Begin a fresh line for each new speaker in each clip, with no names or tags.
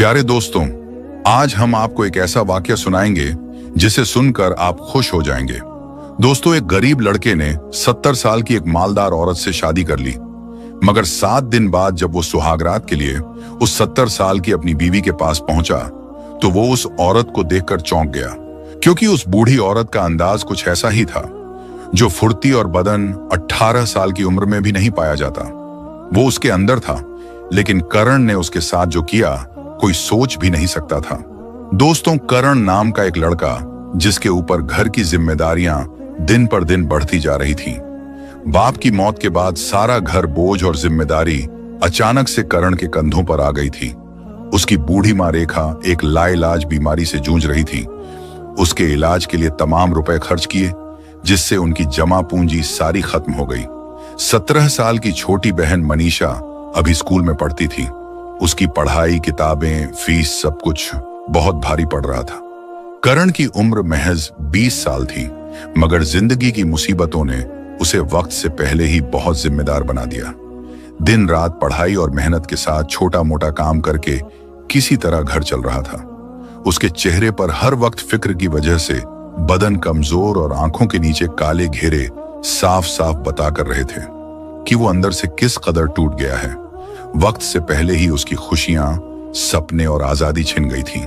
प्यारे दोस्तों, आज हम आपको एक ऐसा वाकया सुनाएंगे जिसे सुनकर आप खुश हो जाएंगे। दोस्तों, एक गरीब लड़के ने 70 साल की एक मालदार औरत से शादी कर ली, मगर 7 दिन बाद जब वो सुहागरात के लिए उस 70 साल की अपनी बीवी के पास पहुंचा तो वो उस औरत को देखकर चौंक गया, क्योंकि उस बूढ़ी औरत का अंदाज कुछ ऐसा ही था जो फुर्ती और बदन 18 साल की उम्र में भी नहीं पाया जाता। वो उसके अंदर था, लेकिन करण ने उसके साथ जो किया कोई सोच भी नहीं सकता था। दोस्तों, करण नाम का एक लड़का जिसके ऊपर घर की जिम्मेदारियां दिन पर दिन बढ़ती जा रही थीं। बाप की मौत के बाद सारा घर बोझ और जिम्मेदारी अचानक से करण के कंधों पर आ गई थी। उसकी बूढ़ी मां रेखा एक लाइलाज बीमारी से जूझ रही थी। उसके इलाज के लिए तमाम रुपए खर्च किए, जिससे उनकी जमा पूंजी सारी खत्म हो गई। 17 साल की छोटी बहन मनीषा अभी स्कूल में पढ़ती थी। उसकी पढ़ाई, किताबें, फीस सब कुछ बहुत भारी पड़ रहा था। करण की उम्र महज 20 साल थी, मगर जिंदगी की मुसीबतों ने उसे वक्त से पहले ही बहुत जिम्मेदार बना दिया। दिन रात पढ़ाई और मेहनत के साथ छोटा मोटा काम करके किसी तरह घर चल रहा था। उसके चेहरे पर हर वक्त फिक्र की वजह से बदन कमजोर और आंखों के नीचे काले घेरे साफ साफ बता कर रहे थे कि वो अंदर से किस कदर टूट गया है। वक्त से पहले ही उसकी खुशियां, सपने और आजादी छिन गई थी।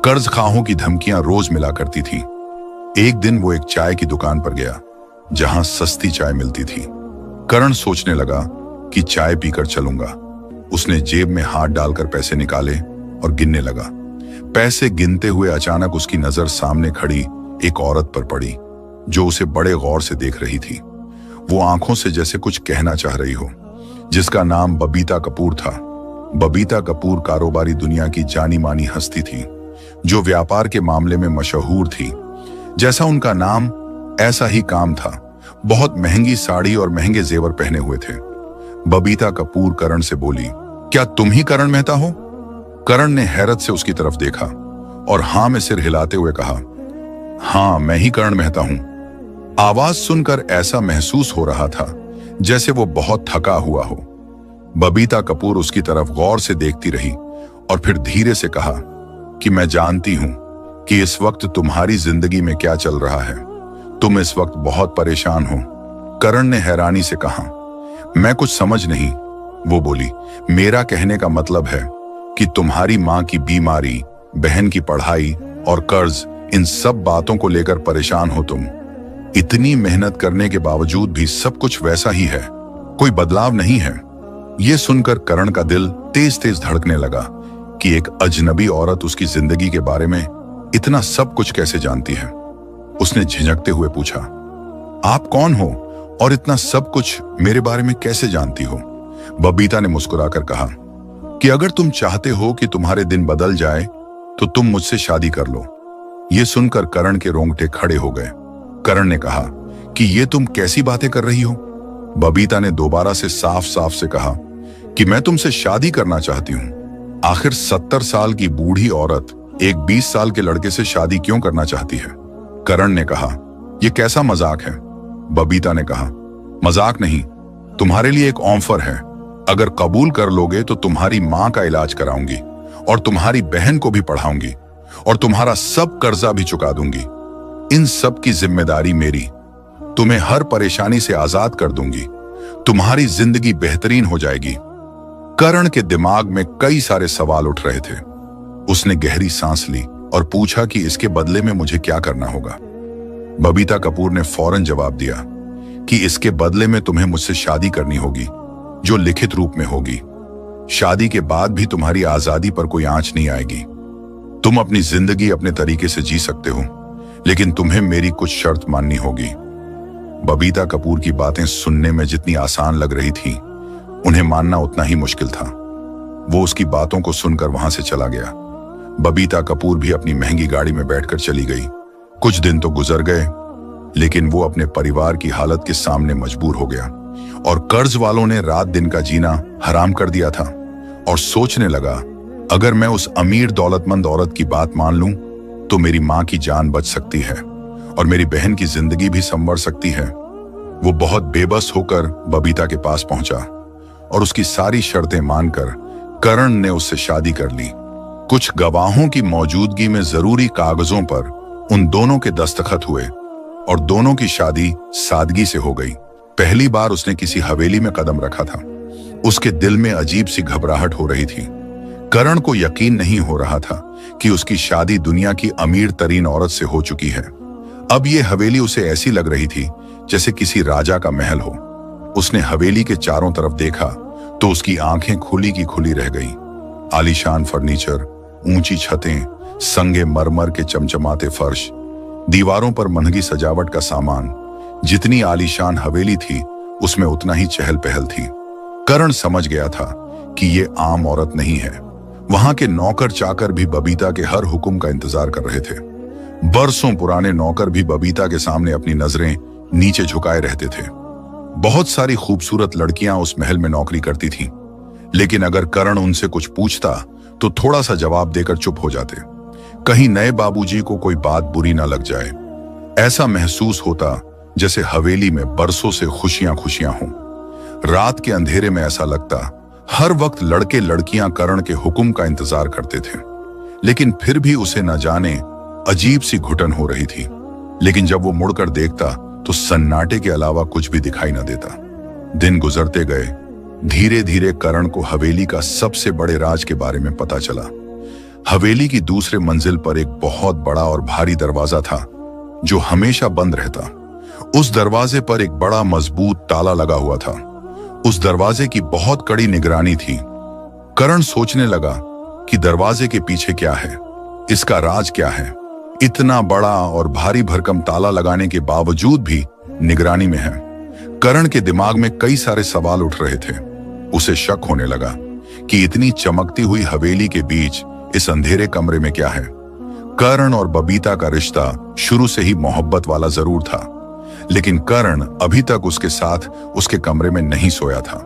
कर्ज खाहों की धमकियां रोज मिला करती थी। एक दिन वो एक चाय की दुकान पर गया जहां सस्ती चाय मिलती थी। करण सोचने लगा कि चाय पीकर चलूंगा। उसने जेब में हाथ डालकर पैसे निकाले और गिनने लगा। पैसे गिनते हुए अचानक उसकी नजर सामने खड़ी एक औरत पर पड़ी जो उसे बड़े गौर से देख रही थी। वो आंखों से जैसे कुछ कहना चाह रही हो। जिसका नाम बबीता कपूर था। बबीता कपूर कारोबारी दुनिया की जानी मानी हस्ती थी, जो व्यापार के मामले में मशहूर थी। जैसा उनका नाम ऐसा ही काम था। बहुत महंगी साड़ी और महंगे जेवर पहने हुए थे। बबीता कपूर करण से बोली, क्या तुम ही करण मेहता हो? करण ने हैरत से उसकी तरफ देखा और हां में सिर हिलाते हुए कहा, हाँ, मैं ही करण मेहता हूं। आवाज सुनकर ऐसा महसूस हो रहा था जैसे वो बहुत थका हुआ हो। बबीता कपूर उसकी तरफ गौर से देखती रही और फिर धीरे से कहा कि मैं जानती हूं कि इस वक्त तुम्हारी जिंदगी में क्या चल रहा है। तुम इस वक्त बहुत परेशान हो। करण ने हैरानी से कहा, मैं कुछ समझ नहीं। वो बोली, मेरा कहने का मतलब है कि तुम्हारी मां की बीमारी, बहन की पढ़ाई और कर्ज, इन सब बातों को लेकर परेशान हो तुम। इतनी मेहनत करने के बावजूद भी सब कुछ वैसा ही है, कोई बदलाव नहीं है। यह सुनकर करण का दिल तेज तेज धड़कने लगा कि एक अजनबी औरत उसकी जिंदगी के बारे में इतना सब कुछ कैसे जानती है। उसने झिझकते हुए पूछा, आप कौन हो और इतना सब कुछ मेरे बारे में कैसे जानती हो? बबीता ने मुस्कुराकर कहा कि अगर तुम चाहते हो कि तुम्हारे दिन बदल जाए तो तुम मुझसे शादी कर लो। यह सुनकर करण के रोंगटे खड़े हो गए। करण ने कहा कि ये तुम कैसी बातें कर रही हो? बबीता ने दोबारा से साफ साफ से कहा कि मैं तुमसे शादी करना चाहती हूं। आखिर 70 साल की बूढ़ी औरत एक 20 साल के लड़के से शादी क्यों करना चाहती है? करण ने कहा, यह कैसा मजाक है? बबीता ने कहा, मजाक नहीं, तुम्हारे लिए एक ऑफर है। अगर कबूल कर लोगे तो तुम्हारी मां का इलाज कराऊंगी और तुम्हारी बहन को भी पढ़ाऊंगी और तुम्हारा सब कर्जा भी चुका दूंगी। इन सब की जिम्मेदारी मेरी। तुम्हें हर परेशानी से आजाद कर दूंगी। तुम्हारी जिंदगी बेहतरीन हो जाएगी। करण के दिमाग में कई सारे सवाल उठ रहे थे। उसने गहरी सांस ली और पूछा कि इसके बदले में मुझे क्या करना होगा? बबीता कपूर ने फौरन जवाब दिया कि इसके बदले में तुम्हें मुझसे शादी करनी होगी, जो लिखित रूप में होगी। शादी के बाद भी तुम्हारी आजादी पर कोई आंच नहीं आएगी। तुम अपनी जिंदगी अपने तरीके से जी सकते हो, लेकिन तुम्हें मेरी कुछ शर्त माननी होगी। बबीता कपूर की बातें सुनने में जितनी आसान लग रही थी, उन्हें मानना उतना ही मुश्किल था। वो उसकी बातों को सुनकर वहां से चला गया। बबीता कपूर भी अपनी महंगी गाड़ी में बैठकर चली गई। कुछ दिन तो गुजर गए, लेकिन वो अपने परिवार की हालत के सामने मजबूर हो गया और कर्ज वालों ने रात दिन का जीना हराम कर दिया था और सोचने लगा, अगर मैं उस अमीर दौलतमंद औरत की बात मान लूं तो मेरी मां की जान बच सकती है और मेरी बहन की जिंदगी भी संवर सकती है। वो बहुत बेबस होकर बबीता के पास पहुंचा और उसकी सारी शर्तें मानकर करण ने उससे शादी कर ली। कुछ गवाहों की मौजूदगी में जरूरी कागजों पर उन दोनों के दस्तखत हुए और दोनों की शादी सादगी से हो गई। पहली बार उसने किसी हवेली में कदम रखा था। उसके दिल में अजीब सी घबराहट हो रही थी। करण को यकीन नहीं हो रहा था कि उसकी शादी दुनिया की अमीर तरीन औरत से हो चुकी है। अब ये हवेली उसे ऐसी लग रही थी जैसे किसी राजा का महल हो। उसने हवेली के चारों तरफ देखा तो उसकी आंखें खुली की खुली रह गई। आलीशान फर्नीचर, ऊंची छतें, संगे मरमर के चमचमाते फर्श, दीवारों पर महंगी सजावट का सामान। जितनी आलीशान हवेली थी उसमें उतना ही चहल पहल थी। करण समझ गया था कि ये आम औरत नहीं है। वहां के नौकर चाकर भी बबीता के हर हुक्म का इंतजार कर रहे थे। बरसों पुराने नौकर भी बबीता के सामने अपनी नजरें नीचे झुकाए रहते थे। बहुत सारी खूबसूरत लड़कियां उस महल में नौकरी करती थीं, लेकिन अगर करण उनसे कुछ पूछता तो थोड़ा सा जवाब देकर चुप हो जाते। कहीं नए बाबूजी को कोई बात बुरी ना लग जाए। ऐसा महसूस होता जैसे हवेली में बरसों से खुशियां खुशियां हों। रात के अंधेरे में ऐसा लगता हर वक्त लड़के लड़कियां करण के हुक्म का इंतजार करते थे, लेकिन फिर भी उसे न जाने अजीब सी घुटन हो रही थी। लेकिन जब वो मुड़कर देखता तो सन्नाटे के अलावा कुछ भी दिखाई न देता। दिन गुजरते गए। धीरे धीरे करण को हवेली का सबसे बड़े राज के बारे में पता चला। हवेली की दूसरे मंजिल पर एक बहुत बड़ा और भारी दरवाजा था जो हमेशा बंद रहता। उस दरवाजे पर एक बड़ा मजबूत ताला लगा हुआ था। उस दरवाजे की बहुत कड़ी निगरानी थी। करण सोचने लगा कि दरवाजे के पीछे क्या है, इसका राज क्या है। इतना बड़ा और भारी भरकम ताला लगाने के बावजूद भी निगरानी में है। करण के दिमाग में कई सारे सवाल उठ रहे थे। उसे शक होने लगा कि इतनी चमकती हुई हवेली के बीच इस अंधेरे कमरे में क्या है। करण और बबीता का रिश्ता शुरू से ही मोहब्बत वाला जरूर था, लेकिन करण अभी तक उसके साथ उसके कमरे में नहीं सोया था।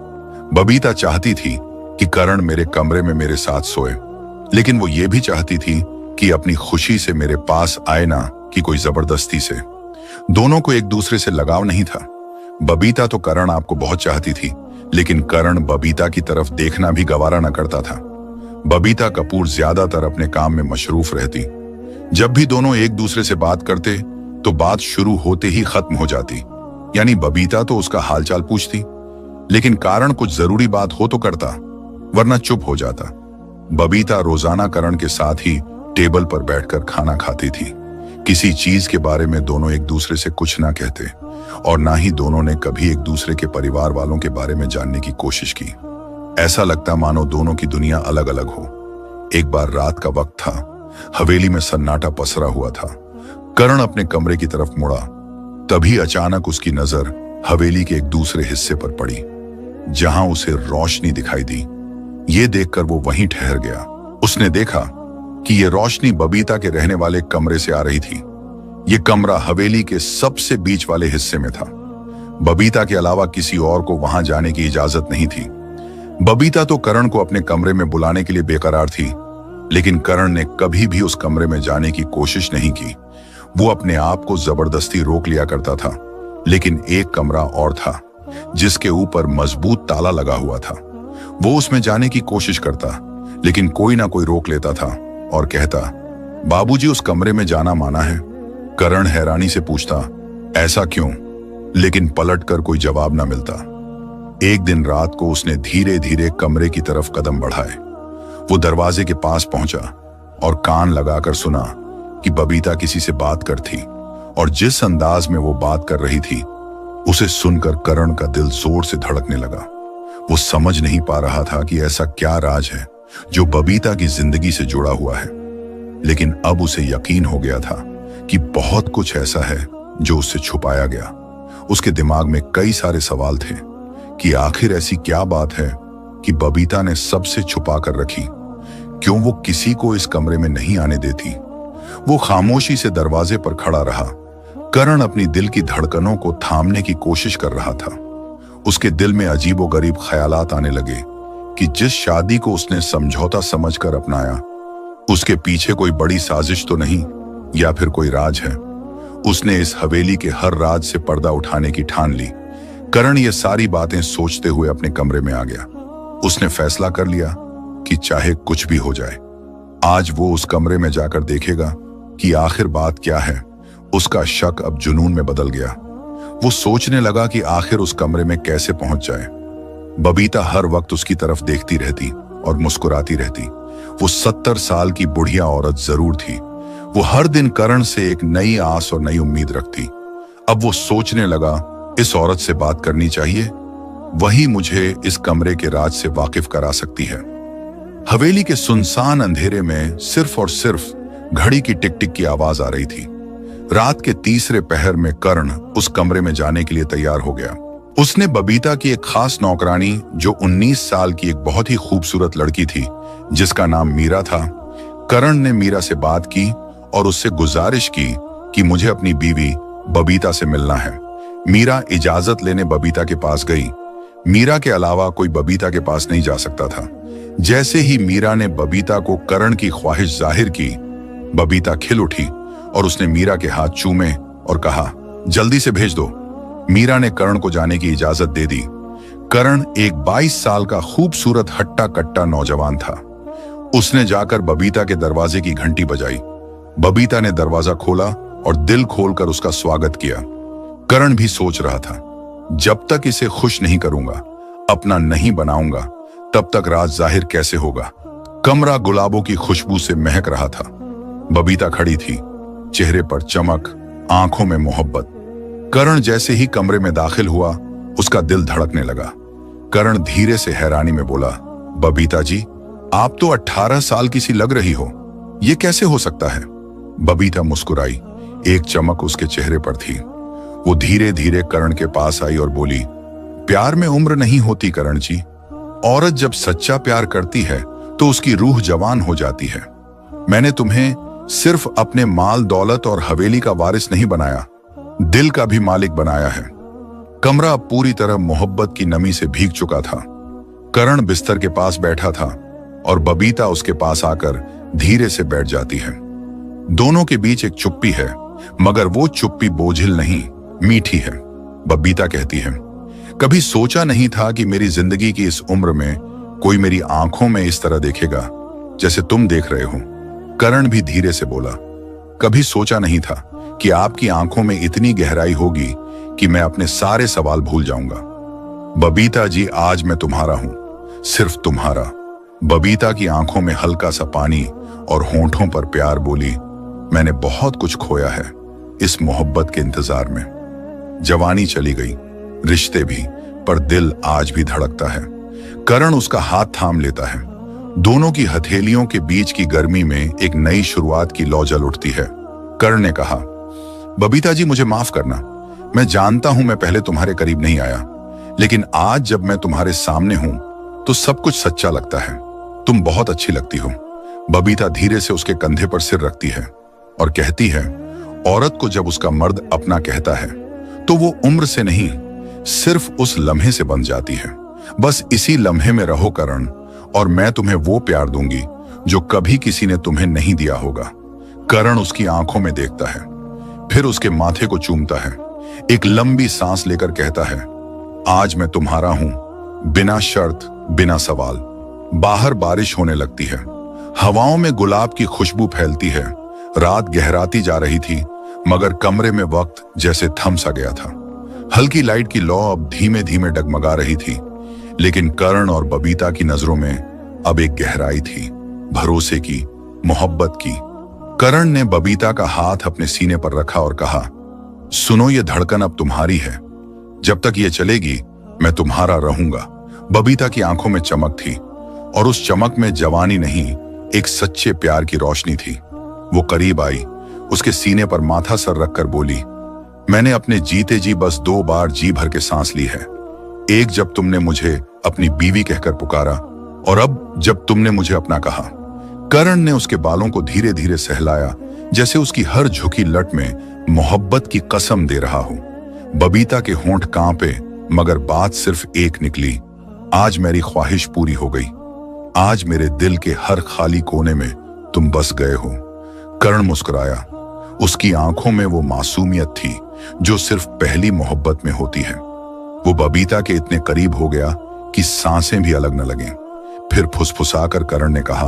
बबीता चाहती थी कि करण मेरे कमरे में मेरे साथ सोए, लेकिन वो ये भी चाहती थी कि अपनी खुशी से मेरे पास आए ना कि कोई जबरदस्ती से। दोनों को एक दूसरे से लगाव नहीं था। बबीता तो करण आपको बहुत चाहती थी, लेकिन करण बबीता की तरफ देखना भी गवारा न करता था। बबीता कपूर ज्यादातर अपने काम में मशरूफ रहती। जब भी दोनों एक दूसरे से बात करते तो बात शुरू होते ही खत्म हो जाती। यानी बबीता तो उसका हालचाल पूछती, लेकिन कारण कुछ जरूरी बात हो तो करता, वरना चुप हो जाता। बबीता रोजाना करण के साथ ही टेबल पर बैठकर खाना खाती थी। किसी चीज के बारे में दोनों एक दूसरे से कुछ ना कहते और ना ही दोनों ने कभी एक दूसरे के परिवार वालों के बारे में जानने की कोशिश की। ऐसा लगता मानो दोनों की दुनिया अलग अलग हो। एक बार रात का वक्त था। हवेली में सन्नाटा पसरा हुआ था। करण अपने कमरे की तरफ मुड़ा, तभी अचानक उसकी नजर हवेली के एक दूसरे हिस्से पर पड़ी, जहां उसे रोशनी दिखाई दी। ये देखकर वो वहीं ठहर गया। उसने देखा कि ये रोशनी बबीता के रहने वाले कमरे से आ रही थी। ये कमरा हवेली के सबसे बीच वाले हिस्से में था। बबीता के अलावा किसी और को वहां जाने की इजाजत नहीं थी। बबीता तो करण को अपने कमरे में बुलाने के लिए बेकरार थी, लेकिन करण ने कभी भी उस कमरे में जाने की कोशिश नहीं की। वो अपने आप को जबरदस्ती रोक लिया करता था। लेकिन एक कमरा और था जिसके ऊपर मजबूत ताला लगा हुआ था। वो उसमें जाने की कोशिश करता, लेकिन कोई ना कोई रोक लेता था और कहता, बाबूजी उस कमरे में जाना माना है। करण हैरानी से पूछता, ऐसा क्यों? लेकिन पलटकर कोई जवाब ना मिलता। एक दिन रात को उसने धीरे धीरे कमरे की तरफ कदम बढ़ाए। वो दरवाजे के पास पहुंचा और कान लगाकर सुना कि बबीता किसी से बात करती, और जिस अंदाज में वो बात कर रही थी उसे सुनकर करण का दिल जोर से धड़कने लगा। वो समझ नहीं पा रहा था कि ऐसा क्या राज है जो बबीता की जिंदगी से जुड़ा हुआ है, लेकिन अब उसे यकीन हो गया था कि बहुत कुछ ऐसा है जो उससे छुपाया गया। उसके दिमाग में कई सारे सवाल थे कि आखिर ऐसी क्या बात है कि बबीता ने सबसे छुपा कर रखी। क्यों वो किसी को इस कमरे में नहीं आने देती? वो खामोशी से दरवाजे पर खड़ा रहा। करण अपनी दिल की धड़कनों को थामने की कोशिश कर रहा था। उसके दिल में अजीबोगरीब ख्यालात आने लगे कि जिस शादी को उसने समझौता समझकर अपनाया, उसके पीछे कोई बड़ी साजिश तो नहीं, या फिर कोई राज है। उसने इस हवेली के हर राज से पर्दा उठाने की ठान ली। करण ये सारी बातें सोचते हुए अपने कमरे में आ गया। उसने फैसला कर लिया कि चाहे कुछ भी हो जाए, आज वो उस कमरे में जाकर देखेगा कि आखिर बात क्या है। उसका शक अब जुनून में बदल गया। वो सोचने लगा कि आखिर उस कमरे में कैसे पहुंच जाए। बबीता हर वक्त उसकी तरफ देखती रहती और मुस्कुराती रहती। वो 70 साल की बुढ़िया औरत जरूर थी। वो हर दिन करण से एक नई आस और नई उम्मीद रखती। अब वो सोचने लगा, इस औरत से बात करनी चाहिए, वही मुझे इस कमरे के राज से वाकिफ करा सकती है। हवेली के सुनसान अंधेरे में सिर्फ और सिर्फ घड़ी की टिक टिक की आवाज आ रही थी। रात के तीसरे पहर में कर्ण उस कमरे में जाने के लिए तैयार हो गया। उसने बबीता की एक खास नौकरानी, जो 19 साल की एक बहुत ही खूबसूरत लड़की थी जिसका नाम मीरा था। कर्ण ने मीरा से बात की और उससे गुजारिश की कि मुझे अपनी बीवी बबीता से मिलना है। मीरा इजाजत लेने बबीता के पास गई। मीरा के अलावा कोई बबीता के पास नहीं जा सकता था। जैसे ही मीरा ने बबीता को करण की ख्वाहिश जाहिर की, बबीता खिल उठी और उसने मीरा के हाथ चूमे और कहा, जल्दी से भेज दो। मीरा ने करण को जाने की इजाजत दे दी। करण एक 22 साल का खूबसूरत हट्टा कट्टा नौजवान था। उसने जाकर बबीता के दरवाजे की घंटी बजाई। बबीता ने दरवाजा खोला और दिल खोलकर उसका स्वागत किया। करण भी सोच रहा था, जब तक इसे खुश नहीं करूंगा, अपना नहीं बनाऊंगा, तब तक राज जाहिर कैसे होगा। कमरा गुलाबों की खुशबू से महक रहा था। बबीता खड़ी थी, चेहरे पर चमक, आंखों में मोहब्बत। करण जैसे ही कमरे में दाखिल हुआ, उसका दिल धड़कने लगा। करण धीरे से हैरानी में बोला, बबीता जी, आप तो 18 साल की सी लग रही हो, ये कैसे हो सकता है? बबीता मुस्कुराई। एक चमक उसके चेहरे पर थी। वो धीरे धीरे करण के पास आई और बोली, प्यार में उम्र नहीं होती करण जी। औरत जब सच्चा प्यार करती है तो उसकी रूह जवान हो जाती है। मैंने तुम्हें सिर्फ अपने माल दौलत और हवेली का वारिस नहीं बनाया, दिल का भी मालिक बनाया है। कमरा पूरी तरह मोहब्बत की नमी से भीग चुका था। करण बिस्तर के पास बैठा था और बबीता उसके पास आकर धीरे से बैठ जाती है। दोनों के बीच एक चुप्पी है, मगर वो चुप्पी बोझिल नहीं, मीठी है। बबीता कहती है, कभी सोचा नहीं था कि मेरी जिंदगी की इस उम्र में कोई मेरी आंखों में इस तरह देखेगा जैसे तुम देख रहे हो। करण भी धीरे से बोला, कभी सोचा नहीं था कि आपकी आंखों में इतनी गहराई होगी कि मैं अपने सारे सवाल भूल जाऊंगा। बबीता जी, आज मैं तुम्हारा हूं, सिर्फ तुम्हारा। बबीता की आंखों में हल्का सा पानी और होंठों पर प्यार बोली, मैंने बहुत कुछ खोया है इस मोहब्बत के इंतजार में। जवानी चली गई, रिश्ते भी, पर दिल आज भी धड़कता है। करण उसका हाथ थाम लेता है। दोनों की हथेलियों के बीच की गर्मी में एक नई शुरुआत की लौ जल उठती है। करण ने कहा, बबीता जी, मुझे माफ करना। मैं जानता हूं मैं पहले तुम्हारे करीब नहीं आया, लेकिन आज जब मैं तुम्हारे सामने हूं तो सब कुछ सच्चा लगता है। तुम बहुत अच्छी लगती हो। बबीता धीरे से उसके कंधे पर सिर रखती है और कहती है, औरत को जब उसका मर्द अपना कहता है तो वो उम्र से नहीं, सिर्फ उस लम्हे से बन जाती है। बस इसी लम्हे में रहो करण, और मैं तुम्हें वो प्यार दूंगी जो कभी किसी ने तुम्हें नहीं दिया होगा। करण उसकी आंखों में देखता है, फिर उसके माथे को चूमता है, एक लंबी सांस लेकर कहता है, आज मैं तुम्हारा हूं, बिना शर्त, बिना सवाल। बाहर बारिश होने लगती है। हवाओं में गुलाब की खुशबू फैलती है। रात गहराती जा रही थी, मगर कमरे में वक्त जैसे थम सा गया था। हल्की लाइट की लौ अब धीमे धीमे डगमगा रही थी, लेकिन करण और बबीता की नजरों में अब एक गहराई थी, भरोसे की, मोहब्बत की। करण ने बबीता का हाथ अपने सीने पर रखा और कहा, सुनो, ये धड़कन अब तुम्हारी है। जब तक ये चलेगी मैं तुम्हारा रहूंगा। बबीता की आंखों में चमक थी, और उस चमक में जवानी नहीं, एक सच्चे प्यार की रोशनी थी। वो करीब आई, उसके सीने पर माथा सर रखकर बोली, मैंने अपने जीते जी बस 2 बार जी भर के सांस ली है। एक जब तुमने मुझे अपनी बीवी कहकर पुकारा, और अब जब तुमने मुझे अपना कहा। करण ने उसके बालों को धीरे धीरे सहलाया, जैसे उसकी हर झुकी लट में मोहब्बत की कसम दे रहा हो। बबीता के होंठ कांपे, मगर बात सिर्फ एक निकली, आज मेरी ख्वाहिश पूरी हो गई। आज मेरे दिल के हर खाली कोने में तुम बस गए हो। करण मुस्कुराया। उसकी आंखों में वो मासूमियत थी जो सिर्फ पहली मोहब्बत में होती है। वो बबीता के इतने करीब हो गया कि सांसें भी अलग न लगें। फिर फुसफुसाकर करण ने कहा,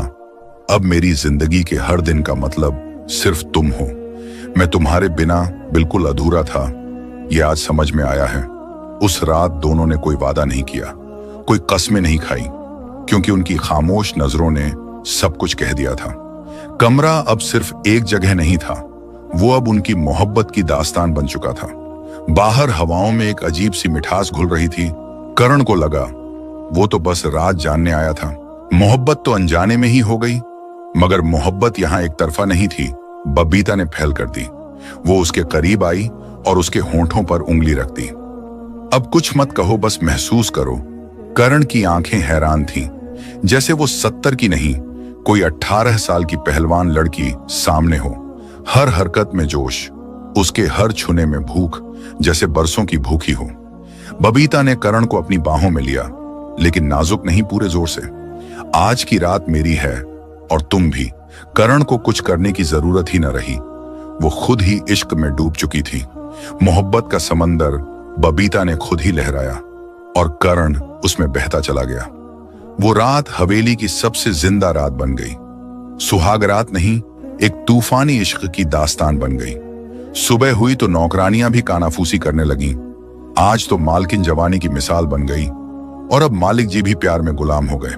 अब मेरी जिंदगी के हर दिन का मतलब सिर्फ तुम हो। मैं तुम्हारे बिना बिल्कुल अधूरा था, ये आज समझ में आया है। उस रात दोनों ने कोई वादा नहीं किया, कोई कस्में नहीं खाई, क्योंकि उनकी खामोश नजरों ने सब कुछ कह दिया था। कमरा अब सिर्फ एक जगह नहीं था, वो अब उनकी मोहब्बत की दास्तान बन चुका था। बाहर हवाओं में एक अजीब सी मिठास घुल रही थी। करण को लगा वो तो बस रात जानने आया था, मोहब्बत तो अनजाने में ही हो गई। मगर मोहब्बत यहां एक तरफा नहीं थी, बबीता ने पहल कर दी। वो उसके करीब आई और उसके होंठों पर उंगली रख दी। अब कुछ मत कहो, बस महसूस करो। करण की आंखें हैरान थीं, जैसे वो 70 की नहीं, कोई 18 साल की पहलवान लड़की सामने हो। हर हरकत में जोश, उसके हर छूने में भूख, जैसे बरसों की भूखी हो। बबीता ने करण को अपनी बाहों में लिया, लेकिन नाजुक नहीं, पूरे जोर से। आज की रात मेरी है और तुम भी। करण को कुछ करने की जरूरत ही न रही, वो खुद ही इश्क में डूब चुकी थी। मोहब्बत का समंदर बबीता ने खुद ही लहराया और करण उसमें बहता चला गया। वो रात हवेली की सबसे जिंदा रात बन गई। सुहाग रात नहीं, एक तूफानी इश्क की दास्तान बन गई। सुबह हुई तो नौकरानियां भी कानाफूसी करने लगीं। आज तो मालकिन जवानी की मिसाल बन गई और अब मालिक जी भी प्यार में गुलाम हो गए।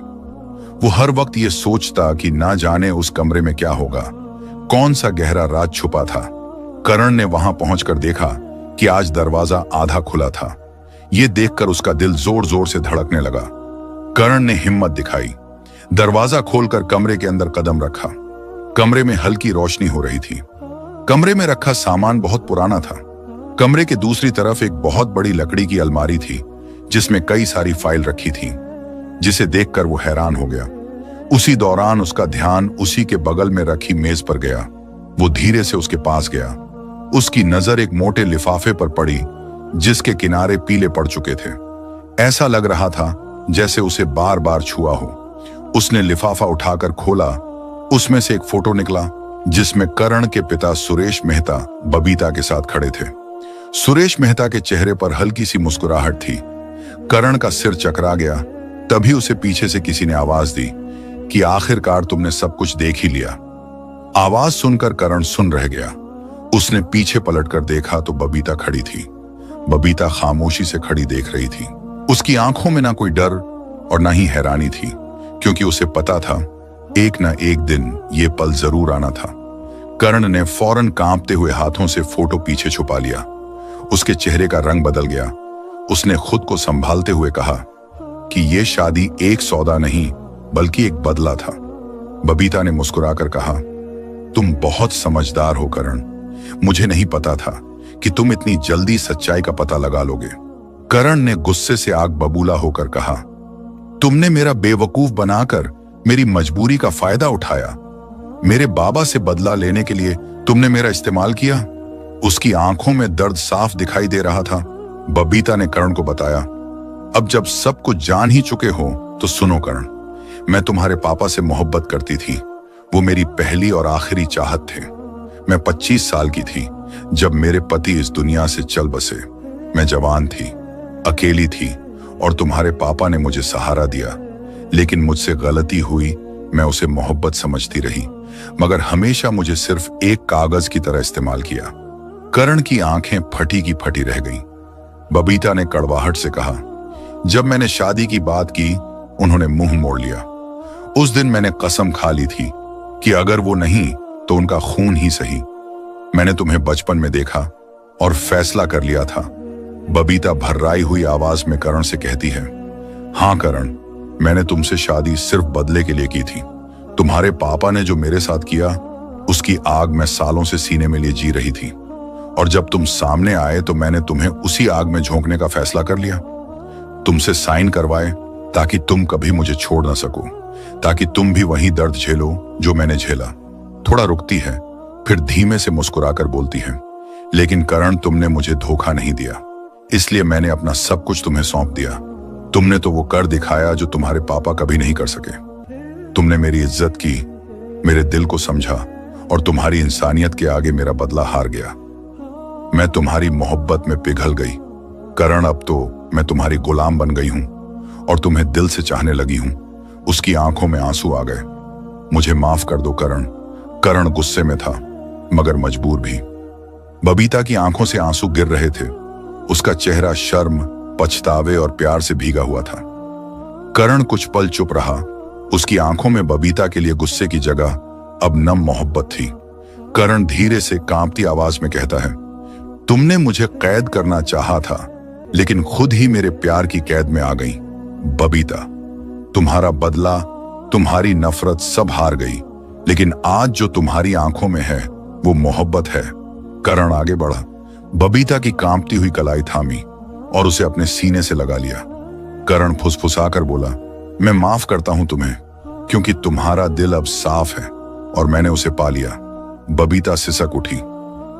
वो हर वक्त ये सोचता कि ना जाने उस कमरे में क्या होगा, कौन सा गहरा राज छुपा था। करण ने वहां पहुंचकर देखा कि आज दरवाजा आधा खुला था। ये देखकर उसका दिल जोर जोर से धड़कने लगा। करण ने हिम्मत दिखाई, दरवाजा खोलकर कमरे के अंदर कदम रखा। कमरे में हल्की रोशनी हो रही थी। कमरे में रखा सामान बहुत पुराना था। कमरे के दूसरी तरफ एक बहुत बड़ी लकड़ी की अलमारी थी, जिसमें कई सारी फाइल रखी थी, जिसे देखकर वो हैरान हो गया। उसी दौरान उसका ध्यान उसी के बगल में रखी मेज पर गया। वो धीरे से उसके पास गया। उसकी नजर एक मोटे लिफाफे पर पड़ी, जिसके किनारे पीले पड़ चुके थे। ऐसा लग रहा था जैसे उसे बार बार छुआ हो। उसने लिफाफा उठाकर खोला। उसमें से एक फोटो निकला, जिसमें करण के पिता सुरेश मेहता बबीता के साथ खड़े थे। सुरेश मेहता के चेहरे पर हल्की सी मुस्कुराहट थी। करण का सिर चकरा गया। तभी उसे पीछे से किसी ने आवाज दी कि आखिरकार तुमने सब कुछ देख ही लिया। आवाज सुनकर करण सुन रह गया। उसने पीछे पलटकर देखा तो बबीता खड़ी थी। बबीता खामोशी से खड़ी देख रही थी। उसकी आंखों में ना कोई डर और ना ही हैरानी थी, क्योंकि उसे पता था एक ना एक दिन ये पल जरूर आना था। करण ने फौरन कांपते हुए हाथों से फोटो पीछे छुपा लिया। उसके चेहरे का रंग बदल गया। उसने खुद को संभालते हुए कहा कि यह शादी एक सौदा नहीं, बल्कि एक बदला था। बबीता ने मुस्कुराकर कहा, तुम बहुत समझदार हो करण। मुझे नहीं पता था कि तुम इतनी जल्दी सच्चाई का पता लगा लोगे। करण ने गुस्से से आग बबूला होकर कहा, तुमने मेरा बेवकूफ बनाकर मेरी मजबूरी का फायदा उठाया। मेरे बाबा से बदला लेने के लिए तुमने मेरा इस्तेमाल किया। उसकी आंखों में दर्द साफ दिखाई दे रहा था। बबीता ने करण को बताया, अब जब सब कुछ जान ही चुके हो तो सुनो करण, मैं तुम्हारे पापा से मोहब्बत करती थी। वो मेरी पहली और आखिरी चाहत थे। मैं 25 साल की थी जब मेरे पति इस दुनिया से चल बसे। मैं जवान थी, अकेली थी और तुम्हारे पापा ने मुझे सहारा दिया। लेकिन मुझसे गलती हुई। मैं उसे मोहब्बत समझती रही, मगर हमेशा मुझे सिर्फ एक कागज की तरह इस्तेमाल किया। करण की आंखें फटी की फटी रह गईं। बबीता ने कड़वाहट से कहा, जब मैंने शादी की बात की, उन्होंने मुंह मोड़ लिया। उस दिन मैंने कसम खा ली थी कि अगर वो नहीं तो उनका खून ही सही। मैंने तुम्हें बचपन में देखा और फैसला कर लिया था। बबीता भर्राई हुई आवाज में करण से कहती है, हाँ करण, मैंने तुमसे शादी सिर्फ बदले के लिए की थी। तुम्हारे पापा ने जो मेरे साथ किया, उसकी आग मैं सालों से सीने में लिए जी रही थी। और जब तुम सामने आए तो मैंने तुम्हें उसी आग में झोंकने का फैसला कर लिया। तुमसे साइन करवाए ताकि तुम कभी मुझे छोड़ ना सको, ताकि तुम भी वही दर्द झेलो जो मैंने झेला। थोड़ा रुकती है, फिर धीमे से मुस्कुराकर बोलती है, लेकिन करण, तुमने मुझे धोखा नहीं दिया, इसलिए मैंने अपना सब कुछ तुम्हें सौंप दिया। तुमने तो वो कर दिखाया जो तुम्हारे पापा कभी नहीं कर सके। तुमने मेरी इज्जत की, मेरे दिल को समझा और तुम्हारी इंसानियत के आगे मेरा बदला हार गया। मैं तुम्हारी मोहब्बत में पिघल गई। करण, अब तो मैं तुम्हारी गुलाम बन गई हूं और तुम्हें दिल से चाहने लगी हूं। उसकी आंखों में आंसू आ गए। मुझे माफ कर दो करण। करण गुस्से में था मगर मजबूर भी। बबीता की आंखों से आंसू गिर रहे थे। उसका चेहरा शर्म, पछतावे और प्यार से भीगा हुआ था। करण कुछ पल चुप रहा। उसकी आंखों में बबीता के लिए गुस्से की जगह अब नम मोहब्बत थी। करण धीरे से कांपती आवाज में कहता है, तुमने मुझे कैद करना चाहा था लेकिन खुद ही मेरे प्यार की कैद में आ गई। बबीता, तुम्हारा बदला, तुम्हारी नफरत सब हार गई, लेकिन आज जो तुम्हारी आंखों में है वो मोहब्बत है। करण आगे बढ़ा, बबीता की कांपती हुई कलाई थामी और उसे अपने सीने से लगा लिया। करण फुसफुसाकर बोला, मैं माफ करता हूं तुम्हें क्योंकि तुम्हारा दिल अब साफ है और मैंने उसे पा लिया। बबीता सिसक उठी,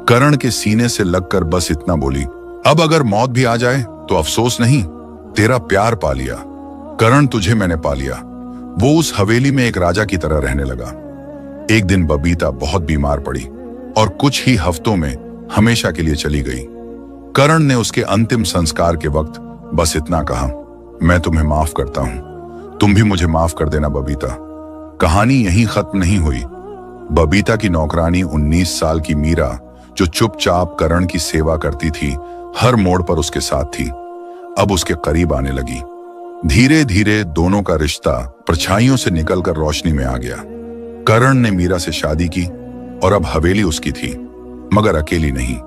करण के सीने से लगकर बस इतना बोली, अब अगर मौत भी आ जाए तो अफसोस नहीं, तेरा प्यार पा लिया। करण, तुझे मैंने पा लिया। वो उस हवेली में एक राजा की तरह रहने लगा। एक दिन बबीता बहुत बीमार पड़ी और कुछ ही हफ्तों में हमेशा के लिए चली गई। करण ने उसके अंतिम संस्कार के वक्त बस इतना कहा, मैं तुम्हें माफ करता हूं, तुम भी मुझे माफ कर देना बबीता। कहानी यहीं खत्म नहीं हुई। बबीता की नौकरानी 19 साल की मीरा, जो चुपचाप करण की सेवा करती थी, हर मोड़ पर उसके साथ थी, अब उसके करीब आने लगी। धीरे धीरे दोनों का रिश्ता परछाइयों से निकलकर रोशनी में आ गया। करण ने मीरा से शादी की और अब हवेली उसकी थी, मगर अकेली नहीं।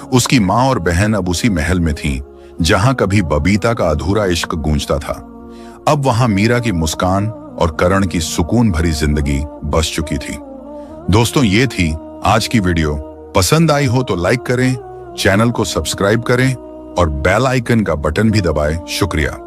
उसकी माँ और बहन अब उसी महल में थीं, जहां कभी बबीता का अधूरा इश्क गूंजता था। अब वहां मीरा की मुस्कान और करण की सुकून भरी जिंदगी बस चुकी थी। दोस्तों, ये थी आज की वीडियो। पसंद आई हो तो लाइक करें, चैनल को सब्सक्राइब करें और बेल आइकन का बटन भी दबाएं। शुक्रिया।